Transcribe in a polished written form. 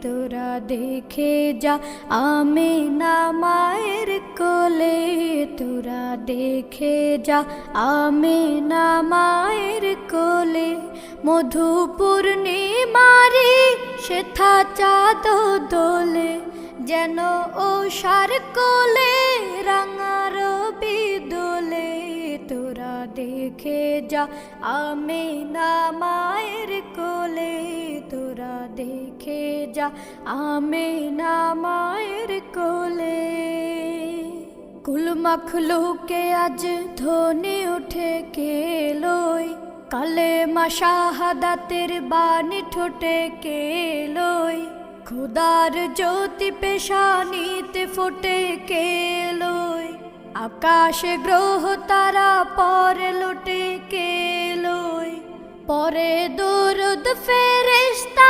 তোরা দেখে যা আমিনা মায়ের কোলে, তোরা দেখে যা আমিনা মায়ের কোলে। মধু পূর্ণিমারি সেথা চাঁদ দোলে, যেন ওষার কোলে রাঙা রবি দোলে। তোরা দেখে যা আমিনা মায়ের কোলে, তোরা দেখে যা আমিনা মায়ের কোলে। কুল মখলুকে আজ ধ্বনি উঠে কেলোয়, কালেমা শাহাদাতের বাণী ঠোঁটে কেলোয়। খুদার জ্যোতি পেশানিতে ফুটে কেলোয়, আকাশে গ্রহ তারা পরে লুটে কেলোয়। পরে দুরুদ ফেরেশতা